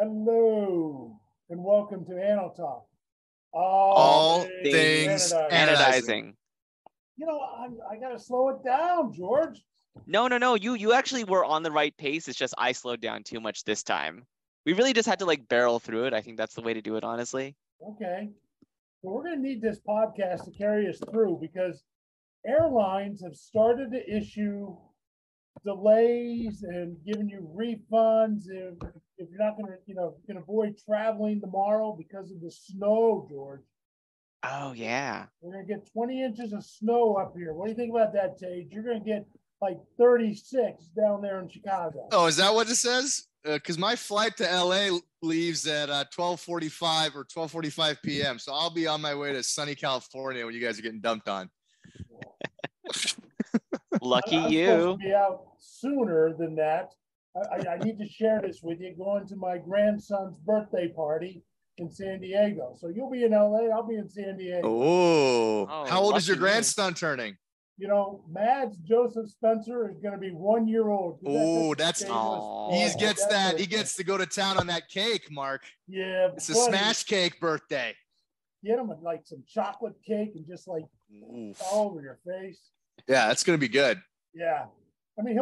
Hello, and welcome to Anno Talk. All things Anodizing. You know, I got to slow it down, George. No. You actually were on the right pace. It's just I slowed down too much this time. We really just had to barrel through it. I think that's the way to do it, honestly. Okay. Well, we're going to need this podcast to carry us through because airlines have started to issue delays and giving you refunds if you're not going to, you can avoid traveling tomorrow because of the snow, George. Oh, yeah. We're going to get 20 inches of snow up here. What do you think about that, Tej? You're going to get 36 down there in Chicago. Oh, is that what it says? Because my flight to LA leaves at 12:45 or 12:45 p.m. So I'll be on my way to sunny California when you guys are getting dumped on. Lucky I'm you. supposed to be out sooner than that. I need to share this with you. Going to my grandson's birthday party in San Diego. So you'll be in LA. I'll be in San Diego. Oh, how old is your grandson turning? You know, Mads Joseph Spencer is going to be 1 year old. Oh, he gets to go to town on that cake, Mark. Yeah, it's a smash cake birthday. Get him some chocolate cake and just all over your face. Yeah, that's going to be good. Yeah, I mean,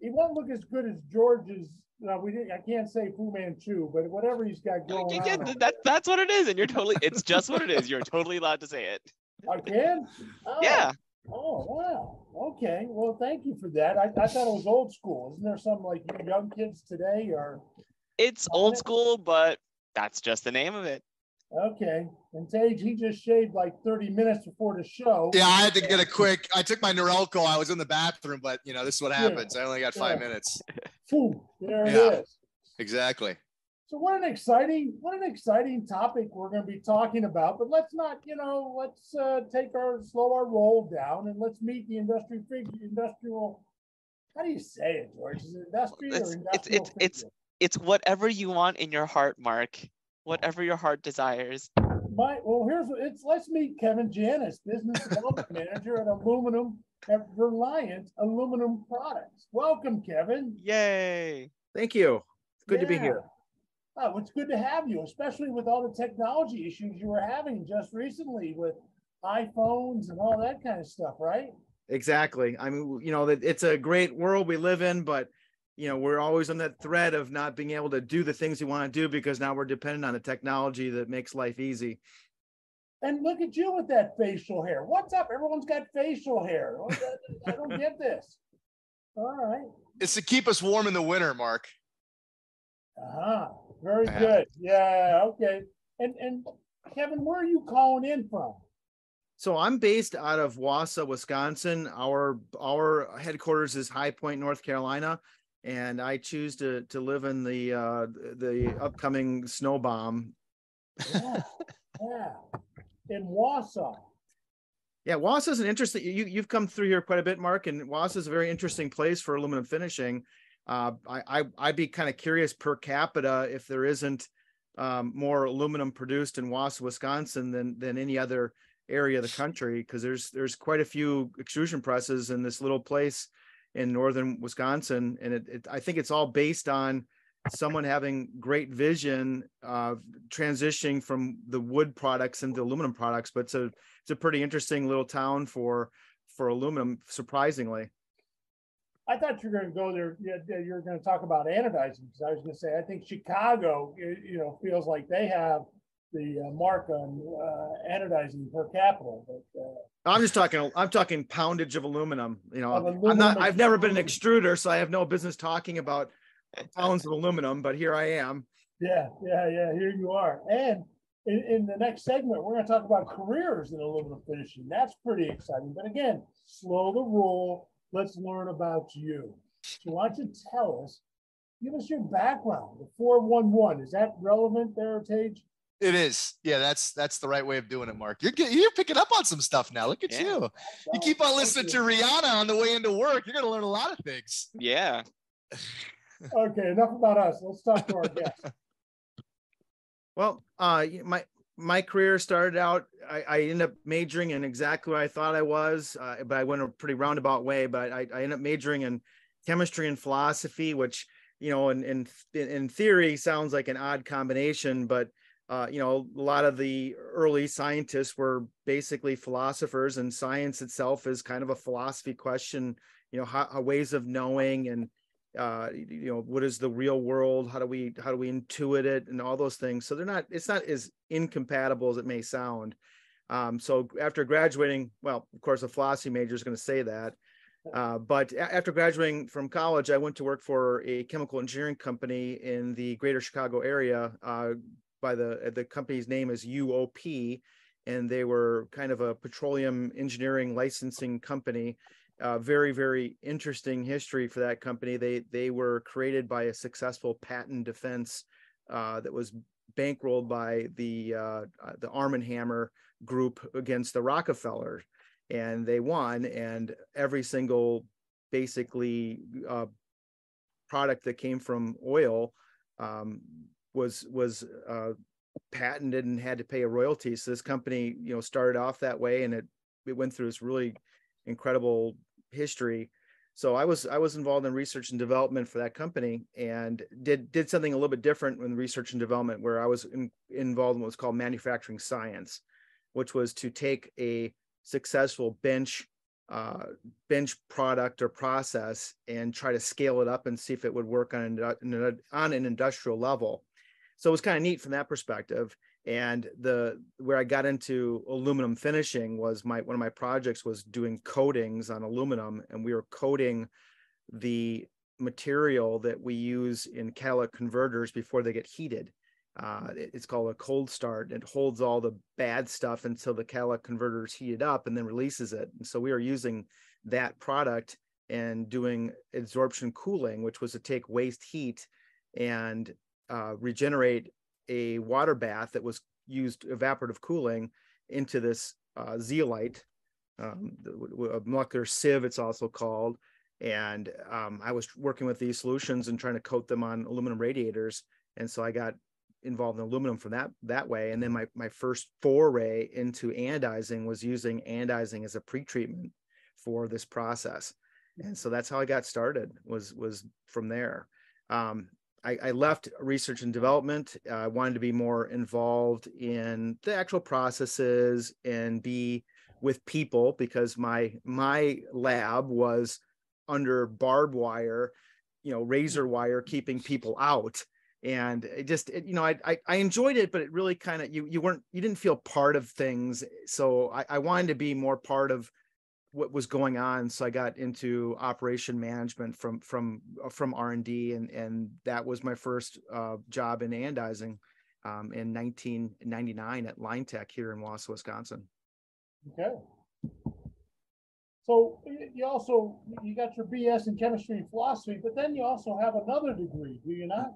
he won't look as good as George's. I can't say Fu Manchu, but whatever he's got going on. That's what it is, and it's just what it is. You're totally allowed to say it. I can? Oh. Yeah. Oh, wow. Okay. Well, thank you for that. I thought it was old school. Isn't there some you young kids today are? It's old school, but that's just the name of it. Okay. And Tej, he just shaved 30 minutes before the show. Yeah, I had to get I took my Norelco. I was in the bathroom, but this is what happens. I only got 5 minutes. There it is. Exactly. So what an exciting topic we're going to be talking about. But let's not, let's slow our roll down and let's meet the industrial. How do you say it, George? Is it industrial? It's whatever you want in your heart, Mark. Whatever your heart desires. Let's meet Kevin Janis, Business Development Manager at Reliant Aluminum Products. Welcome, Kevin. Yay. Thank you. It's good to be here. Oh, it's good to have you, especially with all the technology issues you were having just recently with iPhones and all that kind of stuff, right? Exactly. I mean, it's a great world we live in, but we're always on that thread of not being able to do the things we want to do because now we're dependent on the technology that makes life easy. And look at you with that facial hair. What's up? Everyone's got facial hair. I don't get this. All right. It's to keep us warm in the winter, Mark. Very good. Yeah. Okay. And Kevin, where are you calling in from? So I'm based out of Wausau, Wisconsin. Our headquarters is High Point, North Carolina, and I choose to live in the upcoming snow bomb. Yeah. In Wausau. Yeah, Wausau is an interesting. You've come through here quite a bit, Mark, and Wausau is a very interesting place for aluminum finishing. I'd be kind of curious per capita if there isn't more aluminum produced in Wausau, Wisconsin than any other area of the country, because there's quite a few extrusion presses in this little place in northern Wisconsin, and I think it's all based on someone having great vision of transitioning from the wood products into aluminum products. But it's a pretty interesting little town for aluminum, surprisingly. I thought you were going to go there. Yeah, you're going to talk about anodizing, because I was going to say I think Chicago, feels like they have the mark on anodizing per capita. But I'm talking poundage of aluminum. I've never been an extruder, so I have no business talking about pounds of aluminum, but here I am. Yeah. Here you are. And in the next segment, we're going to talk about careers in aluminum finishing. That's pretty exciting. But again, slow the roll. Let's learn about you. So why don't you tell us, give us your background, the 411. Is that relevant there, Tej? It is. Yeah, that's the right way of doing it, Mark. You're picking up on some stuff now. Look at you. You keep on listening to Rihanna on the way into work. You're going to learn a lot of things. Yeah. Okay, enough about us. Let's talk to our guest. Well, my career started out, I ended up majoring in exactly what I thought I was, but I went a pretty roundabout way, but I ended up majoring in chemistry and philosophy, which you know, and in theory sounds like an odd combination, but you know, a lot of the early scientists were basically philosophers, and science itself is kind of a philosophy question, you know, how ways of knowing, and you know, what is the real world? How do we intuit it, and all those things. So it's not as incompatible as it may sound. So after graduating, well, of course, a philosophy major is going to say that. But after graduating from college, I went to work for a chemical engineering company in the greater Chicago area. By the company's name is UOP, and they were kind of a petroleum engineering licensing company. Very, very interesting history for that company. They were created by a successful patent defense that was bankrolled by the Arm & Hammer group against the Rockefeller, and they won. And every single basically product that came from oil was patented and had to pay a royalty. So this company, you know, started off that way, and it went through this really incredible history. So I was involved in research and development for that company, and did something a little bit different in research and development, where I was involved in what's called manufacturing science, which was to take a successful bench product or process and try to scale it up and see if it would work on an industrial level. So it was kind of neat from that perspective. And where I got into aluminum finishing was one of my projects was doing coatings on aluminum, and we were coating the material that we use in catalytic converters before they get heated. It's called a cold start. It holds all the bad stuff until the catalytic converter is heated up and then releases it. And so we were using that product and doing absorption cooling, which was to take waste heat and regenerate a water bath that was used evaporative cooling into this zeolite, a molecular sieve it's also called. And I was working with these solutions and trying to coat them on aluminum radiators. And so I got involved in aluminum from that way. And then my first foray into anodizing was using anodizing as a pretreatment for this process. And so that's how I got started, was from there. I left research and development. I wanted to be more involved in the actual processes and be with people, because my lab was under barbed wire, you know, razor wire, keeping people out. And it just, you know, I enjoyed it, but it really kind of, you didn't feel part of things. So I wanted to be more part of what was going on. So I got into operation management from R&D, and that was my first job in anodizing in 1999 at Line Tech here in Wausau, Wisconsin. Okay. So you got your BS in chemistry and philosophy, but then you also have another degree, do you not?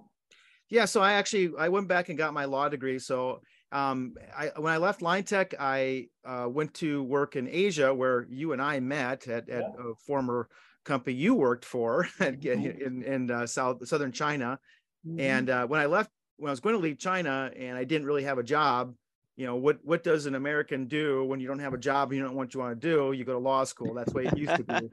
Yeah, so I went back and got my law degree. So when I left Line Tech, I went to work in Asia, where you and I met at a former company you worked for in southern China. Mm-hmm. And when I was going to leave China and I didn't really have a job, you know, what does an American do when you don't have a job and you don't know what you want to do? You go to law school. That's the way it used to be.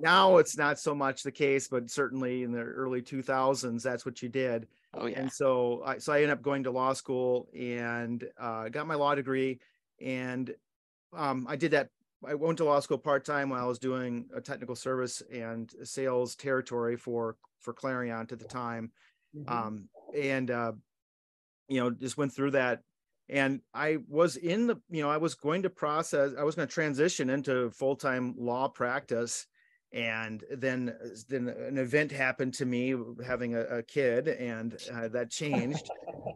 Now it's not so much the case, but certainly in the early 2000s, that's what you did. Oh, yeah. And so I ended up going to law school and got my law degree. And I did that. I went to law school part-time while I was doing a technical service and sales territory for Clariant at the time. Mm-hmm. Just went through that. And I was I was going to transition into full-time law practice. And then an event happened to me, having a kid, and that changed.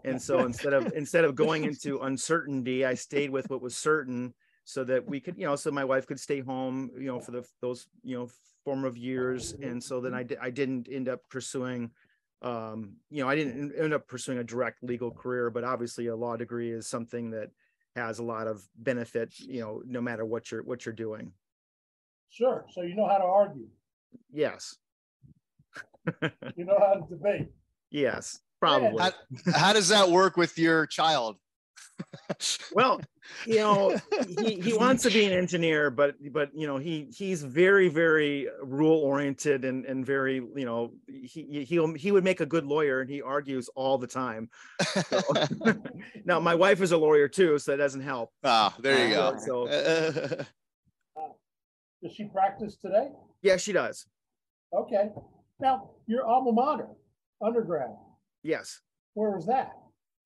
And so instead of going into uncertainty, I stayed with what was certain, so that we could, so my wife could stay home, for those formative years. And so then I didn't end up pursuing I didn't end up pursuing a direct legal career, but obviously a law degree is something that has a lot of benefit, no matter what you're doing. Sure. So you know how to argue. Yes. You know how to debate. Yes, probably. How does that work with your child? Well, he wants to be an engineer, but he's very, very rule oriented and very, he would make a good lawyer, and he argues all the time. So, now my wife is a lawyer too, so that doesn't help. There you go. So Does she practice today? yeah, she does. Okay. Now, your alma mater, undergrad, Yes. where was that?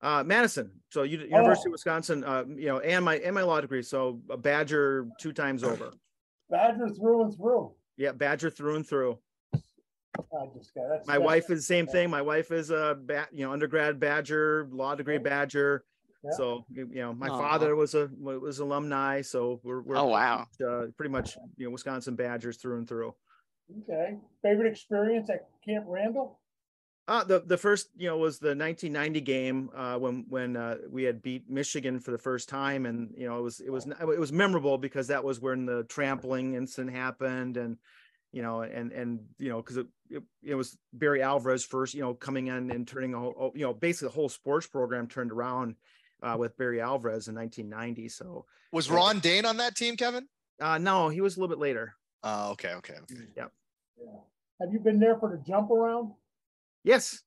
Madison. So University of Wisconsin, and my law degree. So a Badger 2 times over. Badger through and through. Yeah, Badger through and through. My wife is the same thing. My wife is a undergrad Badger, law degree Badger. Yeah. So my father was alumni. So we're wow. Pretty much Wisconsin Badgers through and through. Okay. Favorite experience at Camp Randall? The first was the 1990 game when we had beat Michigan for the first time, and it was memorable because that was when the trampling incident happened, and because it was Barry Alvarez first coming in and turning basically the whole sports program turned around with Barry Alvarez in 1990. So was Ron Dane on that team, Kevin? No, he was a little bit later. Okay. Yeah. Have you been there for the jump around? Yes.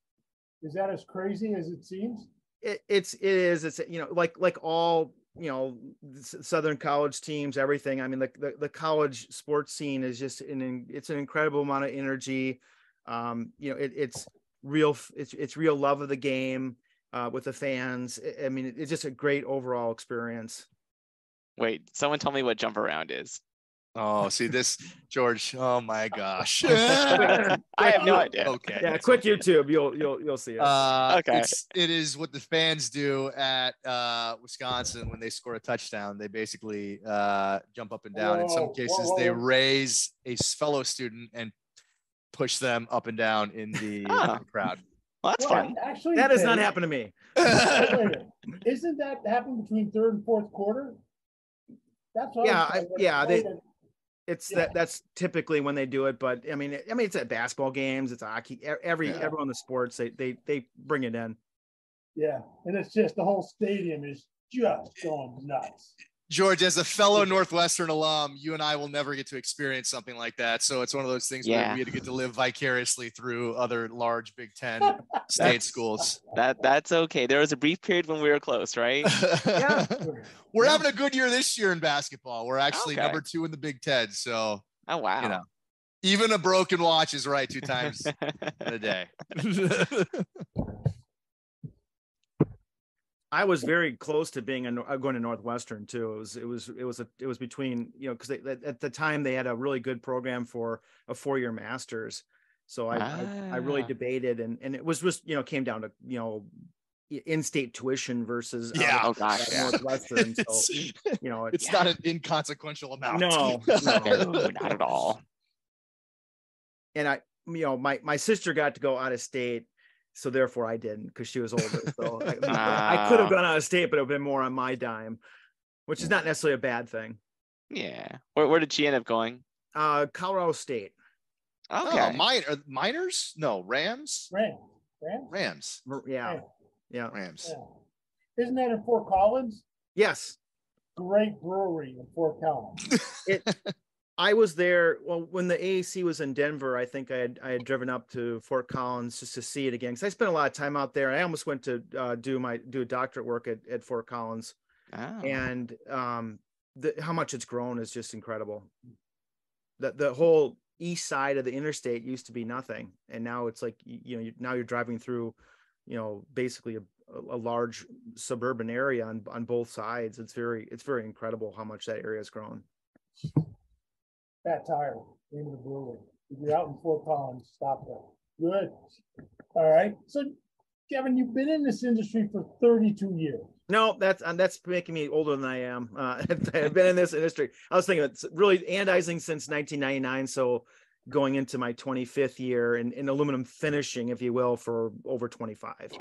Is that as crazy as it seems? It is. It's like all Southern college teams, everything. I mean, the college sports scene is just it's an incredible amount of energy. It's real love of the game with the fans. I mean, it's just a great overall experience. Wait, someone tell me what jump around is. Oh, see this, George. Oh my gosh. I have no idea. Okay. Yeah, quick YouTube. You'll see it. Okay. It is what the fans do at Wisconsin when they score a touchdown. They basically jump up and down. In some cases, they raise a fellow student and push them up and down in the crowd. Well, that's fun. Actually, that does not happen to me. Isn't that happening between third and fourth quarter? That's what that's typically when they do it, but I mean it's at basketball games, it's hockey, everyone in the sports they bring it in. Yeah, and it's just the whole stadium is just going nuts. George, as a fellow Northwestern alum, you and I will never get to experience something like that. So it's one of those things where we get to live vicariously through other large Big Ten state schools. That's okay. There was a brief period when we were close, right? Yeah. We're having a good year this year in basketball. We're actually number 2 in the Big Ten. So, oh, wow. Even a broken watch is right 2 times in a day. I was very close to being going to Northwestern too. It was between because at the time they had a really good program for a 4-year master's. So I really debated and it was just came down to in-state tuition versus Northwestern. So it's not an inconsequential amount. No, not at all. And my sister got to go out of state. So therefore I didn't because she was older. So I could have gone out of state, but it would have been more on my dime, which is not necessarily a bad thing. Yeah. Where did she end up going? Colorado State. Okay. Oh, Miners? No, Rams? Rams. Yeah. Rams. Yeah. Isn't that in Fort Collins? Yes. Great brewery in Fort Collins. I was there. Well, when the AAC was in Denver, I think I had driven up to Fort Collins just to see it again because I spent a lot of time out there. I almost went to do a doctorate work at Fort Collins, and how much it's grown is just incredible. The whole east side of the interstate used to be nothing, and now it's like now you're driving through, basically a large suburban area on both sides. It's very incredible how much that area has grown. Fat Tire, name of the brewery. If you're out in Fort Collins, stop there. Good. All right. So, Kevin, you've been in this industry for 32 years. No, that's making me older than I am. I've been in this industry. I was thinking it's really anodizing since 1999. So going into my 25th year in aluminum finishing, if you will, for over 25. There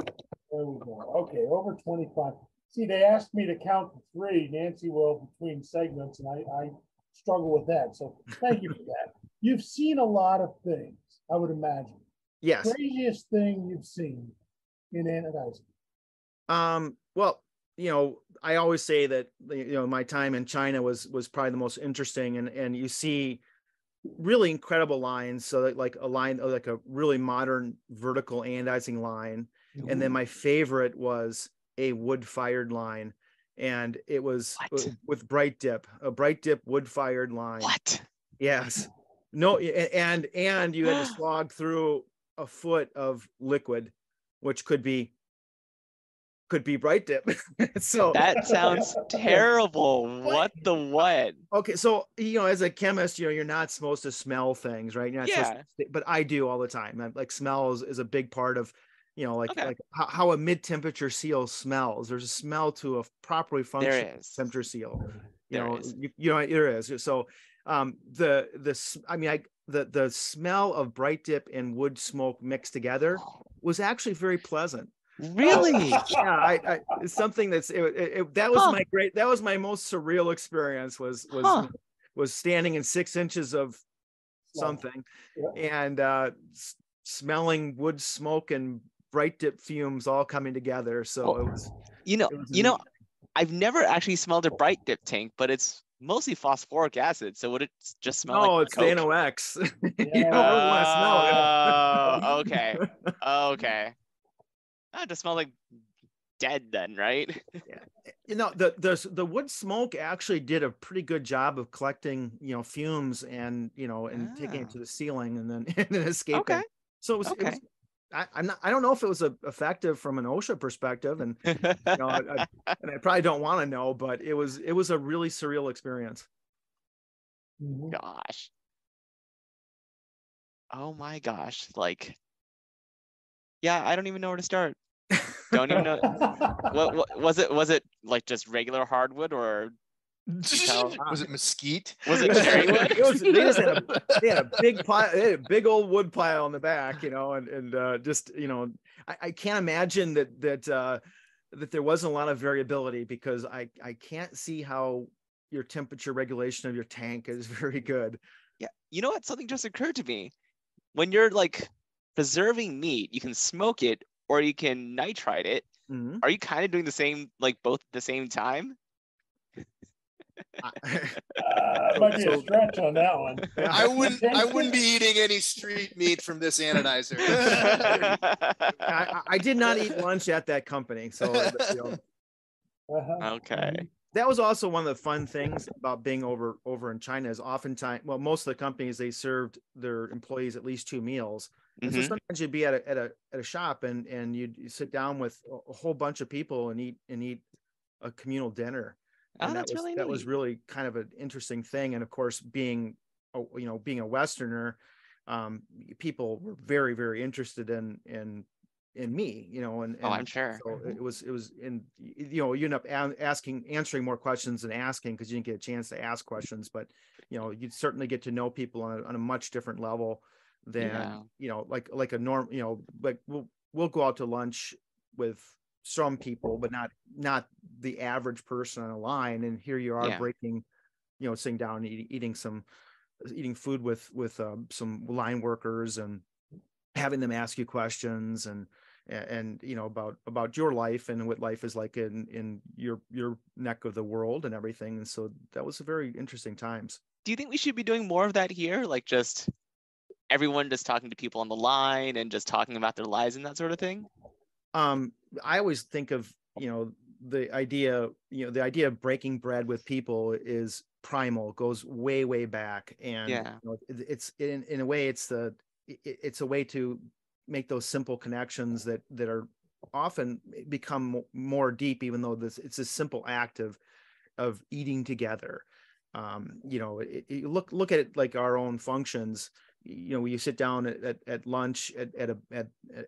we go. Okay, over 25. See, they asked me to count to 3. Nancy will between segments, and I struggle with that. So thank you for that. You've seen a lot of things, I would imagine. Yes. Craziest thing you've seen in anodizing? Well, I always say that, my time in China was probably the most interesting, and you see really incredible lines. So like a line, like a really modern vertical anodizing line. And then my favorite was a wood-fired line. And it was with a bright dip wood-fired line. What? Yes. No, and you had to slog through a foot of liquid, which could be bright dip. So that sounds terrible. What the what? Okay, so as a chemist, you're not supposed to smell things, right? You're not supposed to, but I do all the time. Like smell is a big part of, like how a mid-temperature seal smells. There's a smell to a properly functioning temperature seal. There is. So the smell of bright dip and wood smoke mixed together was actually very pleasant. Really? Yeah, it's something that was my most surreal experience was standing in 6 inches of something and smelling wood smoke and bright dip fumes all coming together. So it was I've never actually smelled a bright dip tank, but it's mostly phosphoric acid. So would it just smell like it's the NOx. You don't really want to smell it. Okay. It just smell like dead then, right? Yeah. The wood smoke actually did a pretty good job of collecting, fumes and taking it to the ceiling and then escaping. Okay. So it was I don't know if it was effective from an OSHA perspective, and and I probably don't want to know, but it was a really surreal experience. Gosh. Oh my gosh. Like, yeah, I don't even know where to start. Don't even know. What was it? Was it like just regular hardwood, or was it mesquite? Was it cherry wood? They had a big pile, a big old wood pile in the back, and just I can't imagine that there wasn't a lot of variability, because I can't see how your temperature regulation of your tank is very good. Yeah, you know what? Something just occurred to me. When you're like preserving meat, you can smoke it or you can nitrite it. Mm-hmm. Are you kind of doing the same, like both at the same time? Might be a stretch on that one. I wouldn't be eating any street meat from this anodizer. I did not eat lunch at that company, so Okay. That was also one of the fun things about being over in China is oftentimes, most of the companies, they served their employees at least 2 meals. And so sometimes you'd be at a shop and you'd sit down with a whole bunch of people and eat a communal dinner. And that was really kind of an interesting thing. And of course, being a Westerner, people were very, very interested in me, and I'm sure. So it was you end up answering more questions than asking, because you didn't get a chance to ask questions, but you'd certainly get to know people on a much different level than like a norm. Like we'll go out to lunch with some people, but not the average person on a line, and here you are breaking, sitting down and eating food with some line workers and having them ask you questions and about your life and what life is like in your neck of the world and everything. And so that was a very interesting times. Do you think we should be doing more of that here? Like just everyone just talking to people on the line and just talking about their lives and that sort of thing? I always think of, the idea of breaking bread with people is primal, goes way, way back. And it's in a way, it's a way to make those simple connections that are often become more deep, even though it's a simple act of eating together. You look at it like our own functions. You sit down at lunch at a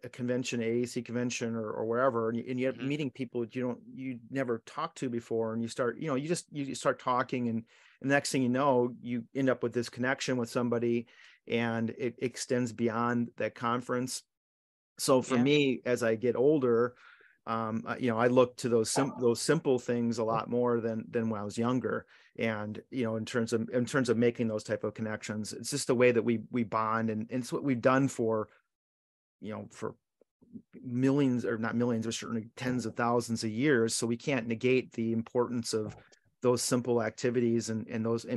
convention, AAC convention or wherever, and you're meeting people you never talked to before, and you start you start talking, and the next thing you know, you end up with this connection with somebody, and it extends beyond that conference. So for me, as I get older, I look to those simple things a lot more than when I was younger. And in terms of making those type of connections, it's just the way that we bond, and it's what we've done for millions, or not millions, but certainly tens of thousands of years. So we can't negate the importance of those simple activities and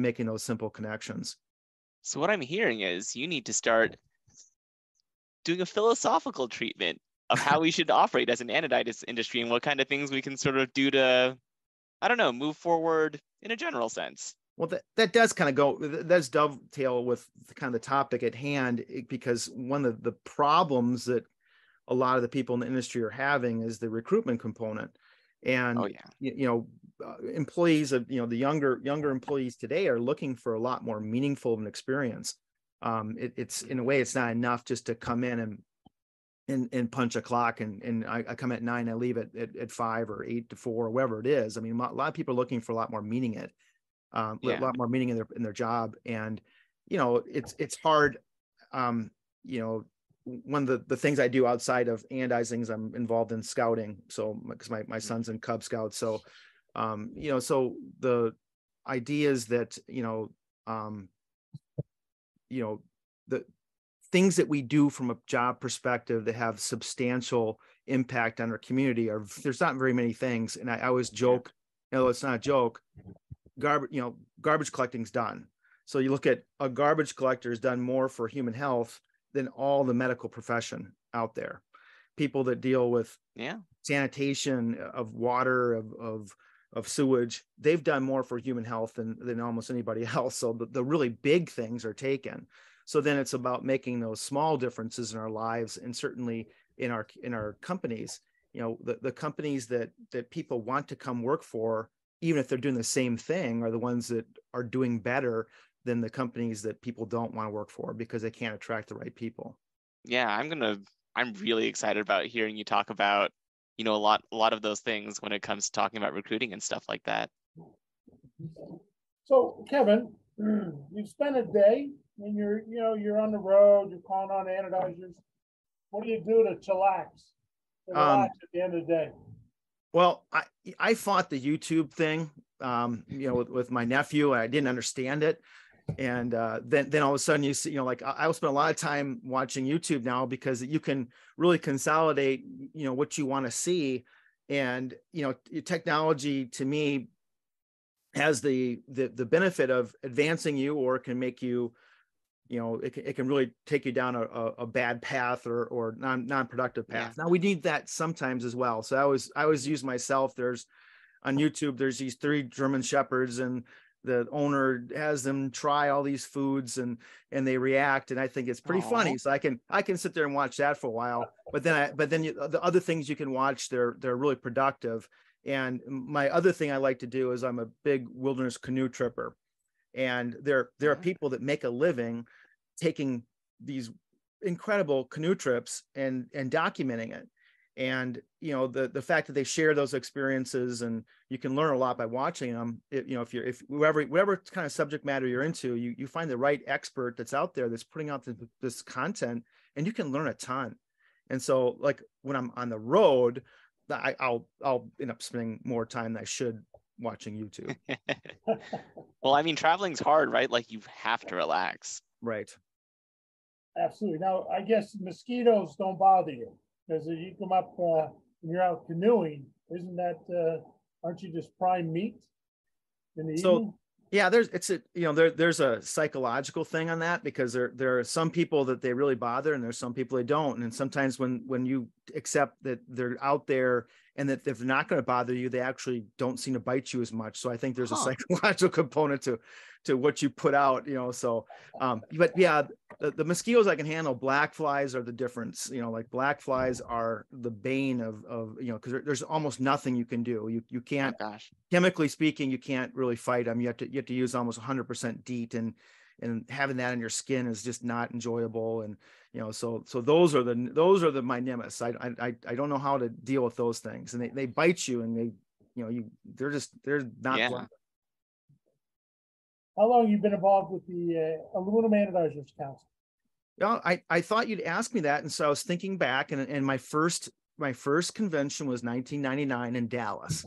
making those simple connections. So what I'm hearing is you need to start doing a philosophical treatment of how we should operate as an anoditis industry and what kind of things we can sort of do to, I don't know, move forward in a general sense. Well, that does kind of that's dovetail with kind of the topic at hand, because one of the problems that a lot of the people in the industry are having is the recruitment component. And, employees of, the younger employees today are looking for a lot more meaningful of an experience. It's in a way, it's not enough just to come in and punch a clock and I come at 9, I leave at 5 or 8 to 4, or whatever it is. I mean, a lot of people are looking for a lot more meaning a lot more meaning in their job. And, it's hard. One of the things I do outside of anodizing is I'm involved in scouting. So, because my son's in Cub Scouts. So, so the idea is that, the things that we do from a job perspective that have substantial impact on our community there's not very many things. And I always joke, it's not a joke. Garbage collecting's done. So you look at a garbage collector has done more for human health than all the medical profession out there. People that deal with sanitation of water, of sewage, they've done more for human health than almost anybody else. So the really big things are taken. So then it's about making those small differences in our lives, and certainly in our companies. The companies that people want to come work for, even if they're doing the same thing, are the ones that are doing better than the companies that people don't want to work for because they can't attract the right people. Yeah, I'm really excited about hearing you talk about, a lot of those things when it comes to talking about recruiting and stuff like that. So, Kevin, you spent a day and you're on the road, you're calling on anodizers. What do you do to chillax? At the end of the day? Well, I fought the YouTube thing, with my nephew. I didn't understand it. And then all of a sudden you see, I spend a lot of time watching YouTube now because you can really consolidate, what you want to see. And, technology to me has the benefit of advancing you, or it can make you, it can really take you down a bad path or non-productive path. Yeah. Now we need that sometimes as well. So I always use myself. On YouTube, there's these 3 German Shepherds, and the owner has them try all these foods and they react. And I think it's pretty funny. So I can sit there and watch that for a while, but then the other things you can watch, they're really productive. And my other thing I like to do is I'm a big wilderness canoe tripper. And there are people that make a living taking these incredible canoe trips and documenting it. And, the fact that they share those experiences, and you can learn a lot by watching them. If whatever kind of subject matter you're into, you find the right expert that's out there that's putting out this content, and you can learn a ton. And so, like, when I'm on the road, I'll end up spending more time than I should watching YouTube. Well, I mean, traveling's hard, right? Like, you have to relax. Right. Absolutely. Now, I guess mosquitoes don't bother you, because if you come up and you're out canoeing, isn't that aren't you just prime meat in the evening? Yeah, there's a psychological thing on that, because there are some people that they really bother, and there's some people they don't. And sometimes when you accept that they're out there and that if they're not going to bother you, they actually don't seem to bite you as much. So I think there's a psychological component to what you put out, so, but yeah, the mosquitoes I can handle. Black flies are the difference. Like, black flies are the bane of because there's almost nothing you can do. You can't, chemically speaking, you can't really fight them. You have to use almost 100% DEET, and having that in your skin is just not enjoyable. And so those are my nemesis. I don't know how to deal with those things, and they bite you, and they're not. Yeah. How long have you been involved with the Aluminum Anodizers Council? Yeah, I thought you'd ask me that, and so I was thinking back, and my first convention was 1999 in Dallas,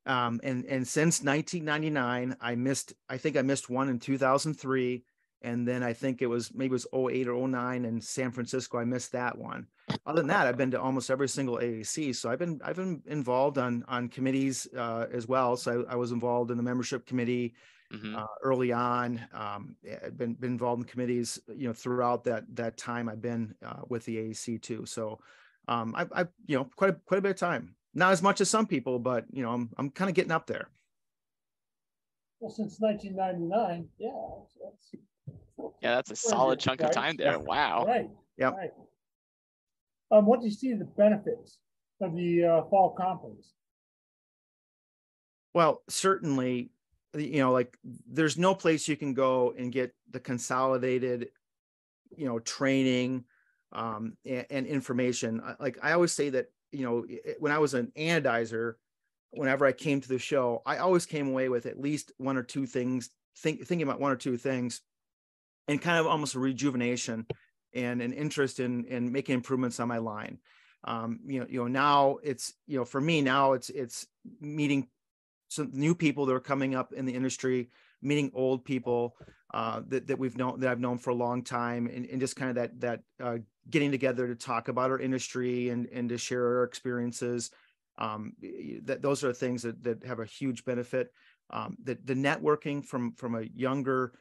and since 1999 I think I missed one in 2003, And then I think it was 08 or 09 in San Francisco. I missed that one. Other than that, I've been to almost every single AAC. So I've been involved on committees as well. So I was involved in the membership committee early on. I've been involved in committees, throughout that time I've been with the AAC too. So I've quite a bit of time. Not as much as some people, but I'm kind of getting up there. Well, since 1999, that's a solid chunk of time there. Wow. Right. Yeah. Right. What do you see the benefits of the fall conference? Well, certainly, like there's no place you can go and get the consolidated, training and information. Like I always say that, when I was an anodizer, whenever I came to the show, I always came away with at least one or two things, thinking about one or two things, and kind of almost a rejuvenation and an interest in making improvements on my line. Now it's, for me now it's meeting some new people that are coming up in the industry, meeting old people that I've known for a long time, and just kind of that getting together to talk about our industry and to share our experiences. Those are things that have a huge benefit. The networking from a younger,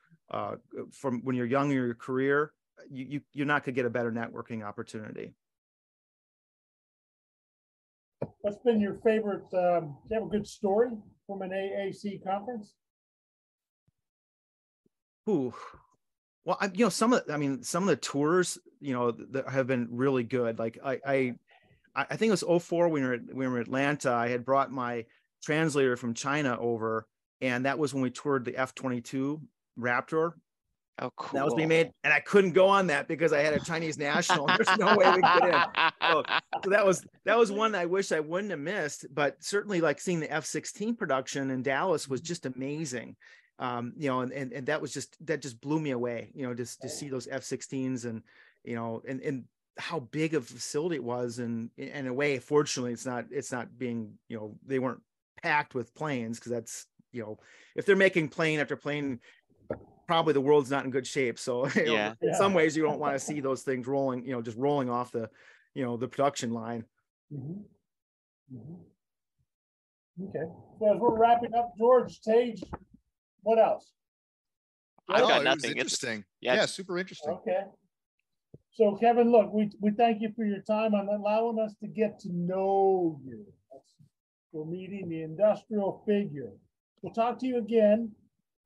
from when you're young in your career, you're not going to get a better networking opportunity. What's been your favorite? Do you have a good story from an AAC conference? Ooh, well, some of the tours, that have been really good. Like I think it was 04 when we were in Atlanta. I had brought my translator from China over, and that was when we toured the F-22 Raptor. Oh, cool. That was being made, and I couldn't go on that because I had a Chinese national. There's no way we could get in. So that was one I wish I wouldn't have missed. But certainly, like seeing the F-16 production in Dallas was just amazing. And that just blew me away. Just to see those F-16s and and how big of a facility it was, and in a way, fortunately, it's not being they weren't packed with planes, because that's if they're making plane after plane, probably the world's not in good shape. So in some ways you don't want to see those things rolling, just rolling off the the production line. Mm-hmm. Mm-hmm. Okay, so as we're wrapping up, George, Tej, what else? I've got it nothing. was interesting. Yeah. Yeah, super interesting. Okay. So Kevin, look, we thank you for your time on allowing us to get to know you. We're meeting the industrial figure. We'll talk to you again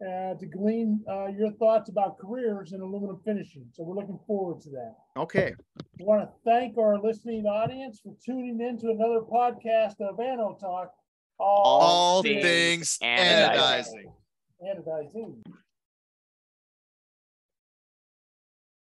to glean your thoughts about careers in aluminum finishing. So we're looking forward to that. Okay. We want to thank our listening audience for tuning in to another podcast of Ano Talk. All things anodizing. Anodizing.